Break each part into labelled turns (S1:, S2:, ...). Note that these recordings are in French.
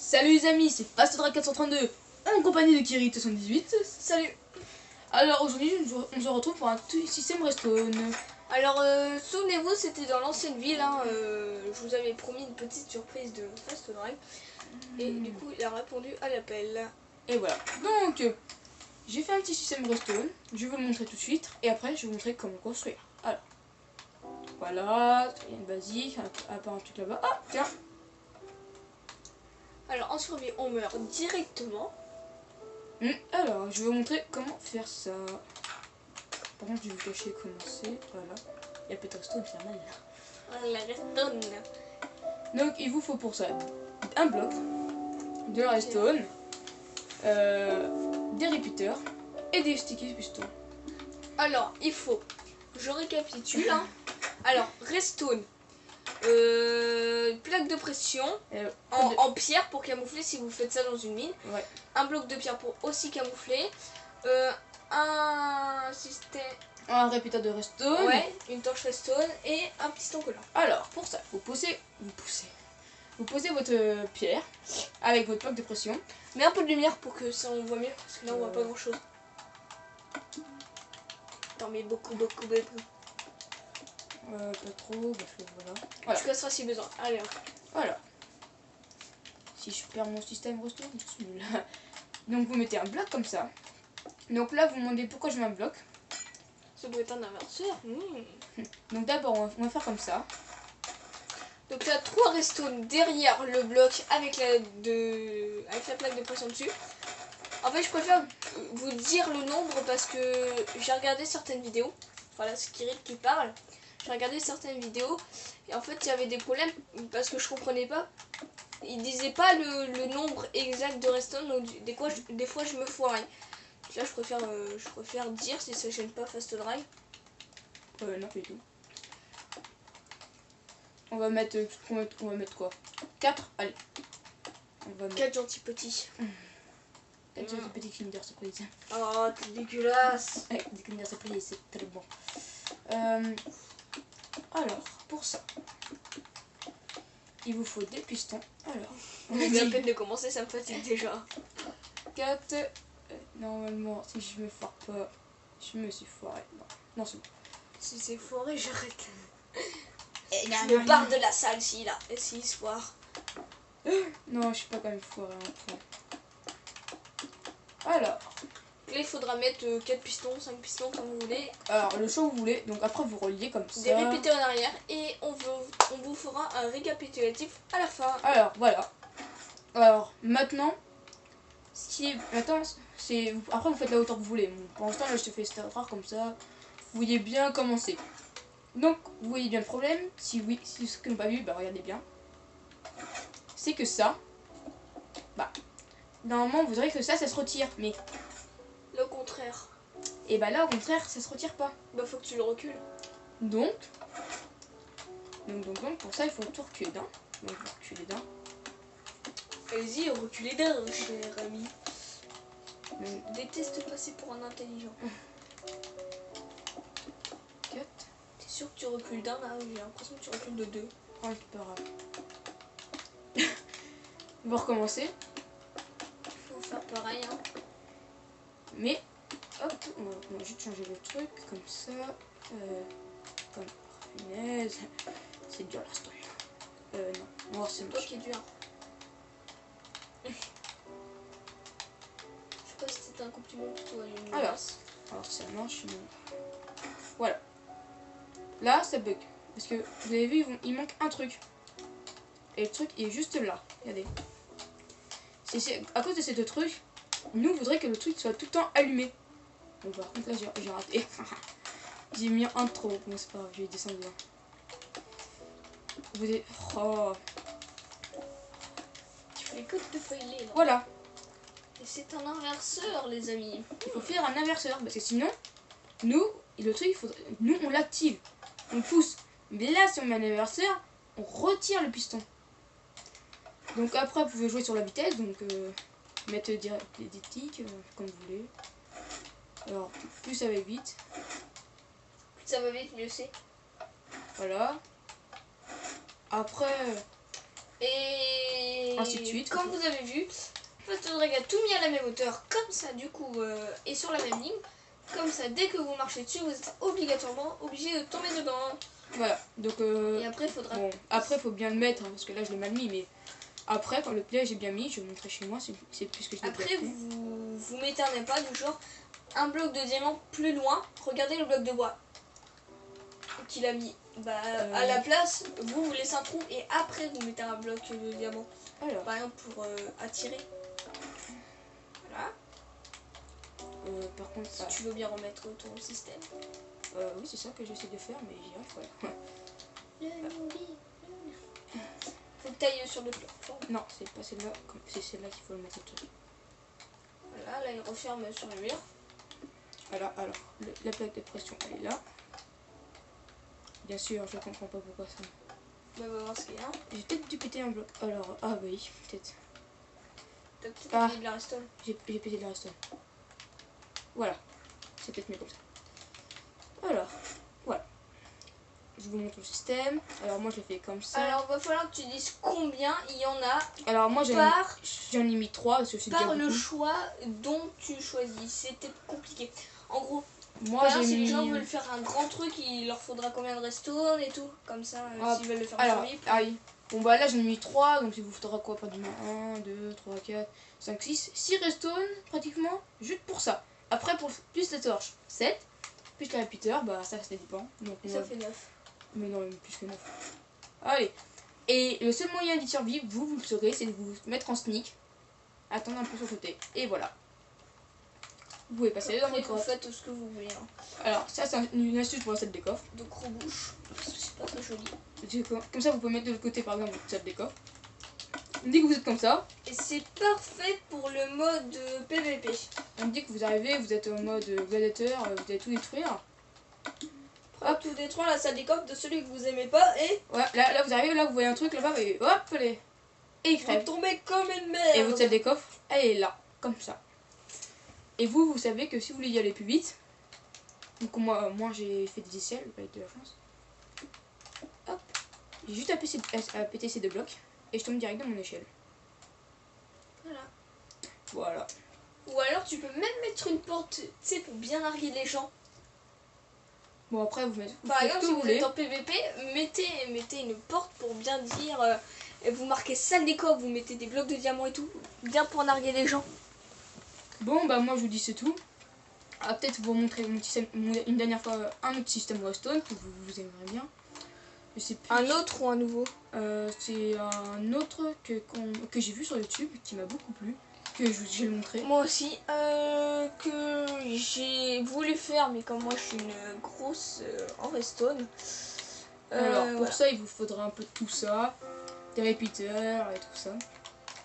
S1: Salut les amis, c'est FastDrag 432 en compagnie de Kiri78.
S2: Salut.
S1: Alors aujourd'hui on se retrouve pour un système Redstone.
S2: Alors souvenez-vous, c'était dans l'ancienne ville, hein, je vous avais promis une petite surprise de FastDrag. Et du coup il a répondu à l'appel.
S1: Et voilà, donc j'ai fait un petit système Redstone, je vais vous le montrer tout de suite et après je vais vous montrer comment construire. Alors, voilà, rien de basique, à part un truc là-bas. Ah tiens.
S2: Alors en survie on meurt directement.
S1: Alors je vais vous montrer comment faire ça. Par contre je vais vous cacher comment c'est, voilà. Il y a peut-être Redstone, c'est mal là.
S2: La redstone.
S1: Donc il vous faut pour ça un bloc, de la redstone, des repeaters et des sticky pistons.
S2: Alors il faut, je récapitule, hein. Alors redstone, plaque de pression en pierre pour camoufler si vous faites ça dans une mine.
S1: Ouais.
S2: Un bloc de pierre pour aussi camoufler. Un système.
S1: Un repeater de redstone.
S2: Ouais, une torche redstone et un piston collant.
S1: Alors pour ça, vous posez votre pierre avec votre plaque de pression.
S2: Mets un peu de lumière pour que ça on voit mieux, parce que là on voit pas grand chose. T'en mets beaucoup.
S1: Pas trop, parce que voilà.
S2: Tu casseras si besoin. Allez, hop.
S1: Voilà. Si je perds mon système redstone, je suis nul. Donc vous mettez un bloc comme ça. Donc là vous me demandez pourquoi je mets un bloc.
S2: Ça doit être un inverseur.
S1: Donc d'abord on va faire comme ça.
S2: Donc tu as 3 redstone derrière le bloc avec la plaque de pression dessus. En fait je préfère vous dire le nombre parce que j'ai regardé certaines vidéos. Voilà, c'est Kirill qui parle. J'ai regardé certaines vidéos et en fait il y avait des problèmes parce que je comprenais pas. Il disait pas le nombre exact de redstone, donc des fois je me foirais. Là je préfère dire si ça gêne pas FastDrag.
S1: Non, pas du tout. On va mettre quoi? 4. Allez. On va mettre
S2: 4 gentils petits.
S1: 4 petits Kinder Surprise.
S2: Oh, t'es dégueulasse.
S1: Ouais, des Kinder Surprise, c'est très bon. Alors, pour ça, il vous faut des pistons. Alors,
S2: on a à peine de commencer, ça me fatigue déjà.
S1: 4. Normalement, si je me foire pas, je me suis foiré. Non, c'est bon.
S2: Si c'est foiré, j'arrête.
S1: Je
S2: me barre de la salle s'il se foire.
S1: Non, je suis pas quand même foiré en tout. Alors.
S2: Là, il faudra mettre 4 pistons, 5 pistons comme vous voulez.
S1: Alors, le choix que vous voulez. Donc après, vous reliez comme ça.
S2: Des répéteurs en arrière. Et on vous fera un récapitulatif à la fin.
S1: Alors, voilà. Alors, maintenant, après, vous faites la hauteur que vous voulez. Bon, pour l'instant, là, je te fais cette rare comme ça. Vous voyez bien comment c'est. Donc, vous voyez bien le problème. Si ce que n'ont pas vu, bah regardez bien. C'est que ça, bah, normalement, vous verrez que ça se retire. Mais,
S2: le contraire.
S1: et bah là, au contraire, ça se retire pas.
S2: Bah, faut que tu le recules.
S1: Donc, pour ça, il faut tout reculer d'un. Donc, vous reculez d'un.
S2: Allez-y, reculez d'un, cher ami. Je déteste passer pour un intelligent.
S1: 4.
S2: T'es sûr que tu recules d'un là? J'ai l'impression que tu recules de 2.
S1: Oh, c'est pas grave. On va recommencer.
S2: Faut faire pareil, hein.
S1: Mais, hop, on va juste changer le truc, comme ça. Comme, punaise. C'est dur la story. Non, on va voir si
S2: C'est toi qui est dur. Je sais pas si c'était un compliment pour toi.
S1: Alors ça marche, non. Voilà. Là, ça bug. Parce que, vous avez vu, il manque un truc. Et le truc est juste là. Regardez. C'est à cause de ce truc, nous, on voudrait que le truc soit tout le temps allumé. Bon, par contre, là, j'ai raté. J'ai mis un de trop. Bon, c'est pas grave, je vais descendre là. Vous avez... Oh.
S2: Tu fais que de te failer là.
S1: Voilà.
S2: Et c'est un inverseur, les amis.
S1: Il faut faire un inverseur. Parce que sinon, nous, le truc, nous, on l'active. On pousse. Mais là, si on met un inverseur, on retire le piston. Donc après, vous pouvez jouer sur la vitesse. Donc, mettre des ticks, comme vous voulez. Alors, plus ça va vite.
S2: Plus ça va vite, mieux c'est.
S1: Voilà. Après...
S2: Et
S1: ainsi de suite.
S2: comme vous avez vu, Fast Drag a tout mis à la même hauteur, comme ça du coup, et sur la même ligne. Comme ça, dès que vous marchez dessus, vous êtes obligatoirement obligé de tomber dedans.
S1: Voilà, donc
S2: Et après, il faudra...
S1: bon, après faut bien le mettre, hein, parce que là je l'ai mal mis, mais après quand le piège est bien mis, je vais vous montrer chez moi, c'est plus que je l'ai
S2: Après,
S1: bien fait.
S2: vous m'éternez pas du genre un bloc de diamant plus loin. Regardez le bloc de bois qu'il a mis. Bah, à la place, vous laissez un trou et après vous mettez un bloc de diamant.
S1: Alors,
S2: Par exemple pour attirer. Voilà.
S1: par contre,
S2: Si tu veux bien remettre ton système.
S1: oui c'est ça que j'essaie de faire, mais j'y arrive pas.
S2: Faut que tu ailles sur le plateforme.
S1: Non, c'est pas celle-là, c'est celle-là qu'il faut le mettre tout.
S2: Voilà, là il referme sur le mur.
S1: Voilà, alors, la plaque de pression elle est là. Bien sûr, je comprends pas pourquoi ça.
S2: On va voir ce qu'il y a.
S1: J'ai peut-être dû péter un bloc. Alors, ah bah oui, peut-être.
S2: T'as peut-être mis de la redstone.
S1: J'ai pété de la redstone. Voilà, c'est peut-être mieux comme ça. Alors, voilà. Je vous montre le système. Alors moi je l'ai fait comme ça.
S2: Alors va falloir que tu dises combien il y en a
S1: Alors moi j'en ai mis 3 parce que c'est
S2: par
S1: déjà
S2: le
S1: beaucoup.
S2: choix dont tu choisis. C'était compliqué. En gros,
S1: Moi j'ai
S2: si
S1: mis...
S2: les gens veulent faire un grand truc, il leur faudra combien de redstone et tout. Comme ça, s'ils veulent le faire
S1: alors,
S2: en vip.
S1: ah oui. Bon bah là j'en ai mis 3, donc il vous faudra quoi pratiquement 1, 2, 3, 4, 5, 6, 6 redstone pratiquement, juste pour ça. Après pour plus la torche, 7, plus la repeater, bah ça dépend. Donc,
S2: Et ça fait 9.
S1: Mais non, plus que 9. Allez. Et le seul moyen d'y survivre, vous le saurez, c'est de vous mettre en sneak. Attendre un peu sur le côté. Et voilà. Vous pouvez passer dans
S2: Après,
S1: votre
S2: vous
S1: grotte.
S2: faites ce que vous voulez. Hein.
S1: Alors, ça, c'est une astuce pour la salle des coffres.
S2: De gros bouches. Parce que c'est pas très joli.
S1: Comme ça, vous pouvez mettre de l'autre côté, par exemple, votre salle des coffres. On dit que vous êtes comme ça.
S2: Et c'est parfait pour le mode PVP.
S1: On dit que vous arrivez, vous êtes en mode gladiateur, vous allez tout détruire.
S2: Hop, tout détruire la salle des coffres de celui que vous aimez pas et
S1: Ouais, là vous arrivez, là vous voyez un truc là-bas et hop, allez. Et il
S2: vous
S1: crève.
S2: tombez comme une merde.
S1: Et votre salle des coffres, elle est là, comme ça. Et vous savez que si vous voulez y aller plus vite, donc moi j'ai fait des essais avec de la chance. Hop, j'ai juste à péter ces 2 blocs et je tombe direct dans mon échelle.
S2: Voilà.
S1: Voilà.
S2: Ou alors tu peux même mettre une porte, tu sais, pour bien narguer les gens.
S1: Bon après vous mettez
S2: Par exemple, si vous
S1: voulez.
S2: êtes en PVP, mettez une porte pour bien dire, et vous marquez salle des coffres, vous mettez des blocs de diamants et tout, bien pour narguer les gens.
S1: Bon bah moi je vous dis c'est tout. Ah, peut-être vous montrer une dernière fois un autre système redstone que vous aimerez bien. Je sais plus.
S2: Un autre ou un nouveau?
S1: C'est un autre que j'ai vu sur YouTube qui m'a beaucoup plu, que je vais le montrer.
S2: Moi aussi, que j'ai voulu faire, mais comme moi je suis une grosse en redstone.
S1: Alors pour
S2: voilà.
S1: ça il vous faudra un peu de tout ça, des repeaters et tout ça.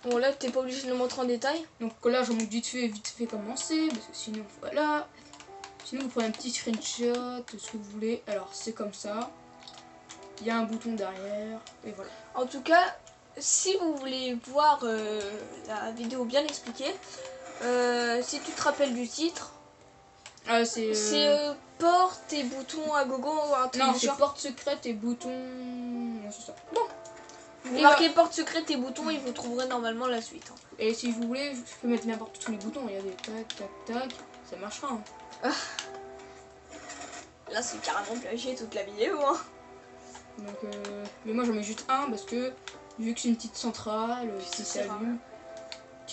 S2: Bon là t'es pas obligé de le montrer en détail.
S1: Donc là j'en montre vite fait commencer, parce que sinon voilà. Sinon vous prenez un petit screenshot, ce que vous voulez. Alors c'est comme ça. Il y a un bouton derrière et voilà.
S2: En tout cas, si vous voulez voir la vidéo bien expliquée, si tu te rappelles du titre,
S1: C'est
S2: porte et boutons à gogo ou un truc
S1: non,
S2: du
S1: c'est
S2: genre.
S1: porte secrète et bouton. Non, c'est ça. Bon.
S2: Vous
S1: Et
S2: marquez porte secrète et boutons et vous trouverez normalement la suite. Hein.
S1: Et si vous voulez, je peux mettre n'importe tous les boutons. Regardez, tac, tac, tac, ça marchera. Hein.
S2: Là c'est carrément plagié toute la vidéo. Hein.
S1: Donc, mais moi j'en mets juste un parce que vu que c'est une petite centrale qui s'allume,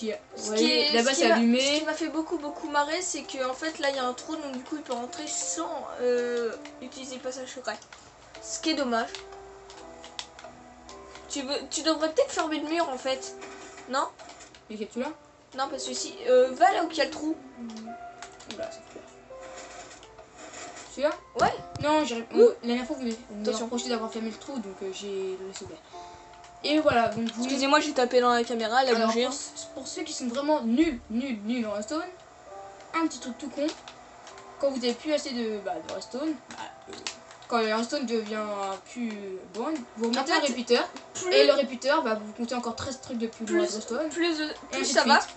S1: là-bas c'est
S2: Ce
S1: allumé.
S2: qui m'a fait beaucoup marrer, c'est qu'en fait là il y a un trou, donc du coup il peut rentrer sans utiliser le passage secret. Ce qui est dommage. Tu devrais peut-être fermer le mur en fait. Non?
S1: Et qu'est-ce que tu là?
S2: Non, parce que si. Va là où il y a le trou.
S1: Oula, ça fait peur. Celui-là?
S2: Ouais.
S1: Non, la dernière fois vous m'avez
S2: Attention.
S1: reproché d'avoir fermé le trou, donc j'ai laissé ouvert. Et voilà, donc vous.
S2: Excusez-moi, j'ai tapé dans la caméra, elle a
S1: Alors,
S2: bougé.
S1: pour ceux qui sont vraiment nuls en redstone, un petit truc tout con, quand vous avez plus assez de redstone, quand le redstone devient plus bonne, vous remettez un repeater, et le repeater, vous comptez encore 13 trucs de plus de redstone.
S2: Plus
S1: ainsi
S2: ça
S1: de
S2: va,
S1: suite.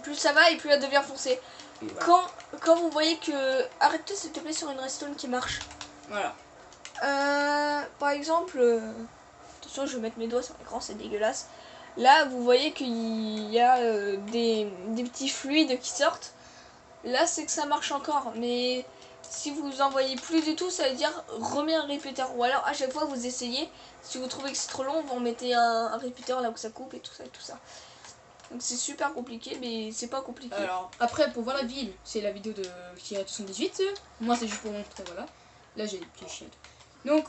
S2: plus ça va et plus elle devient foncée.
S1: Et voilà.
S2: Quand vous voyez que... Arrête-toi s'il te plaît sur une redstone qui marche.
S1: Voilà.
S2: Par exemple... Attention, je vais mettre mes doigts sur l'écran, c'est dégueulasse. Là, vous voyez qu'il y a des petits fluides qui sortent. Là, c'est que ça marche encore. Mais si vous en voyez plus du tout, ça veut dire remets un répéteur. Ou alors, à chaque fois que vous essayez, si vous trouvez que c'est trop long, vous remettez un répéteur là où ça coupe et tout ça et tout ça. Donc c'est super compliqué, mais c'est pas compliqué.
S1: Alors, après, pour voir la ville, c'est la vidéo de Kira 78. Moi, c'est juste pour montrer, voilà. Là, j'ai des petits chiens. Donc,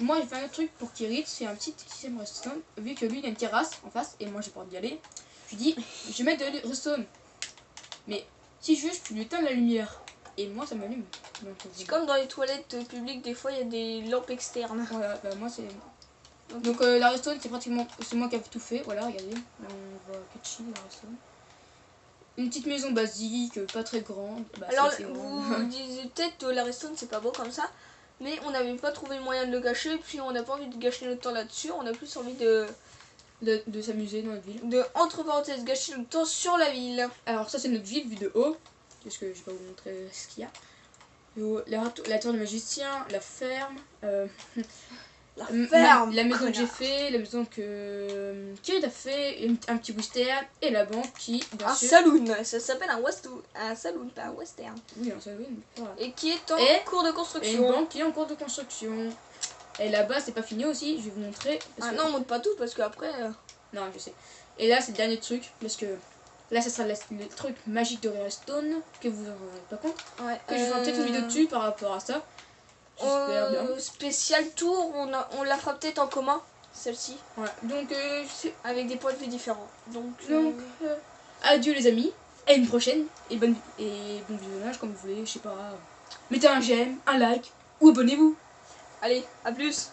S1: moi, j'ai fait un autre truc pour Kirit. C'est un petit système redstone. Vu que lui, il a une terrasse en face, et moi, j'ai pas envie d'y aller. Je lui dis, je vais mettre de redstone. Mais si juste, tu lui éteins la lumière. Et moi, ça m'allume.
S2: C'est comme dans les toilettes publiques, des fois, il y a des lampes externes.
S1: Voilà, bah, moi, c'est... Donc, la redstone, c'est pratiquement... C'est moi qui ai tout fait. Voilà, regardez. Là, on voit Ketchi, la redstone. Une petite maison basique, pas très grande. Bah,
S2: alors,
S1: c'est
S2: vous disiez peut-être que la redstone, c'est pas beau comme ça. Mais on n'avait pas trouvé le moyen de le gâcher. Puis on n'a pas envie de gâcher notre temps là-dessus. On a plus envie de
S1: s'amuser dans notre ville.
S2: De, entre parenthèses, gâcher notre temps sur la ville.
S1: Alors, ça, c'est notre ville vue de haut. Parce que je vais pas vous montrer ce qu'il y a. La tour du magicien, la ferme. La maison que j'ai fait, la maison que Kirit a fait, un petit western et la banque qui, bien
S2: un
S1: sûr...
S2: saloon, ça s'appelle un saloon, pas un western.
S1: Oui, un saloon, voilà.
S2: Et qui est en cours de construction.
S1: Et une banque qui est en cours de construction. Et là-bas, c'est pas fini aussi, je vais vous montrer.
S2: Non, on montre pas tout parce qu'après...
S1: Non, je sais. Et là, c'est le dernier truc, parce que là, ça sera le truc magique de Redstone, que vous en rendez pas compte.
S2: Ouais,
S1: que je ferai peut-être une vidéo dessus par rapport à ça. J'espère bien.
S2: Spécial tour, on la fera peut-être en commun, celle-ci.
S1: Ouais, donc
S2: avec des points de vue différents. Donc
S1: adieu les amis, à une prochaine, et bon visionnage comme vous voulez, je sais pas. Mettez un j'aime, un like, ou abonnez-vous.
S2: Allez, à plus.